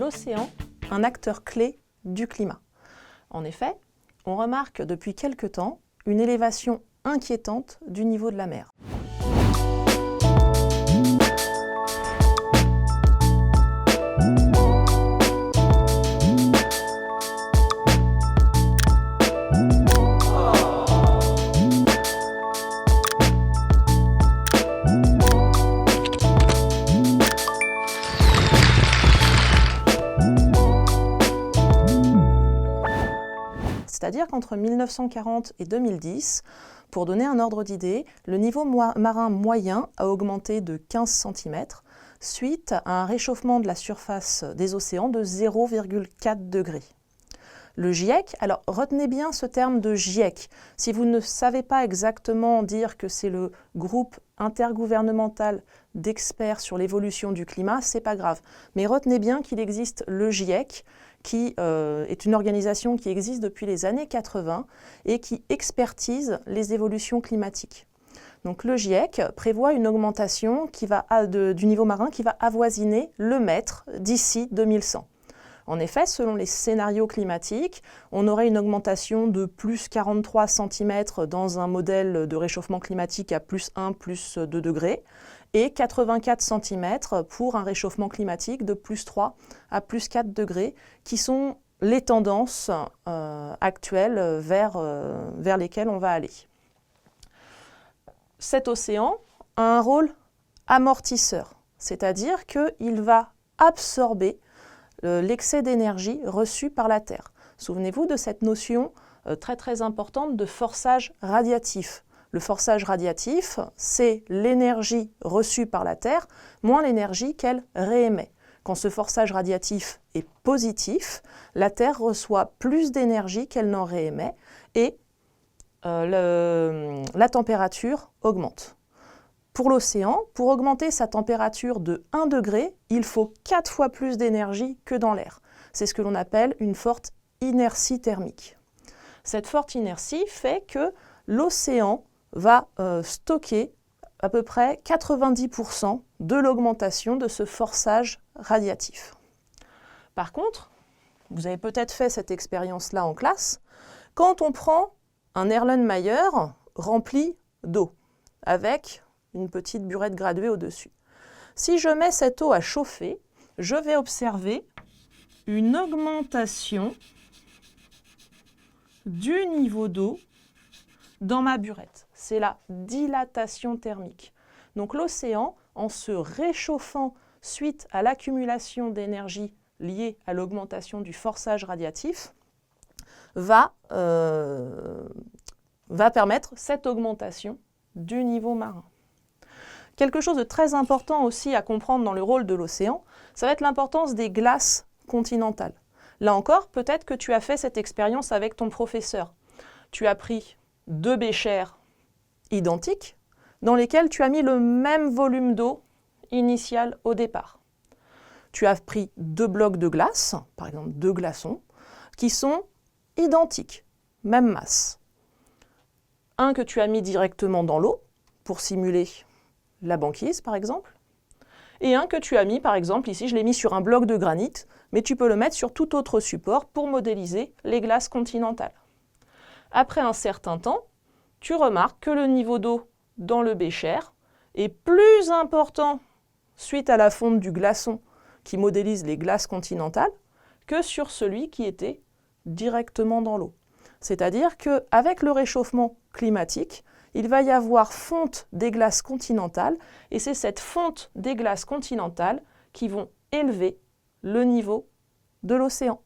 l'océan un acteur clé du climat. En effet, on remarque depuis quelque temps une élévation inquiétante du niveau de la mer. C'est-à-dire qu'entre 1940 et 2010, pour donner un ordre d'idée, le niveau marin moyen a augmenté de 15 cm suite à un réchauffement de la surface des océans de 0,4 degrés. Le GIEC, alors retenez bien ce terme de GIEC. Si vous ne savez pas exactement dire que c'est le groupe intergouvernemental d'experts sur l'évolution du climat, c'est pas grave. Mais retenez bien qu'il existe le GIEC, qui est une organisation qui existe depuis les années 80 et qui expertise les évolutions climatiques. Donc le GIEC prévoit une augmentation du niveau marin qui va avoisiner le mètre d'ici 2100. En effet, selon les scénarios climatiques, on aurait une augmentation de plus 43 cm dans un modèle de réchauffement climatique à plus 1, plus 2 degrés, et 84 cm pour un réchauffement climatique de plus 3 à plus 4 degrés, qui sont les tendances actuelles vers lesquelles on va aller. Cet océan a un rôle amortisseur, c'est-à-dire qu'il va absorber l'excès d'énergie reçu par la Terre. Souvenez-vous de cette notion très importante de forçage radiatif. Le forçage radiatif, c'est l'énergie reçue par la Terre moins l'énergie qu'elle réémet. Quand ce forçage radiatif est positif, la Terre reçoit plus d'énergie qu'elle n'en réémet et la température augmente. Pour l'océan, pour augmenter sa température de 1 degré, il faut 4 fois plus d'énergie que dans l'air. C'est ce que l'on appelle une forte inertie thermique. Cette forte inertie fait que l'océan va stocker à peu près 90% de l'augmentation de ce forçage radiatif. Par contre, vous avez peut-être fait cette expérience-là en classe, quand on prend un Erlenmeyer rempli d'eau, avec une petite burette graduée au-dessus. Si je mets cette eau à chauffer, je vais observer une augmentation du niveau d'eau dans ma burette. C'est la dilatation thermique. Donc l'océan, en se réchauffant suite à l'accumulation d'énergie liée à l'augmentation du forçage radiatif, va permettre cette augmentation du niveau marin. Quelque chose de très important aussi à comprendre dans le rôle de l'océan, ça va être l'importance des glaces continentales. Là encore, peut-être que tu as fait cette expérience avec ton professeur. Tu as pris 2 béchers identiques dans lesquels tu as mis le même volume d'eau initial au départ. Tu as pris 2 blocs de glace, par exemple 2 glaçons, qui sont identiques, même masse. Un que tu as mis directement dans l'eau pour simuler la banquise par exemple, et un que tu as mis par exemple, ici je l'ai mis sur un bloc de granit, mais tu peux le mettre sur tout autre support pour modéliser les glaces continentales. Après un certain temps, tu remarques que le niveau d'eau dans le bécher est plus important suite à la fonte du glaçon qui modélise les glaces continentales que sur celui qui était directement dans l'eau. C'est-à-dire qu'avec le réchauffement climatique, il va y avoir fonte des glaces continentales et c'est cette fonte des glaces continentales qui vont élever le niveau de l'océan.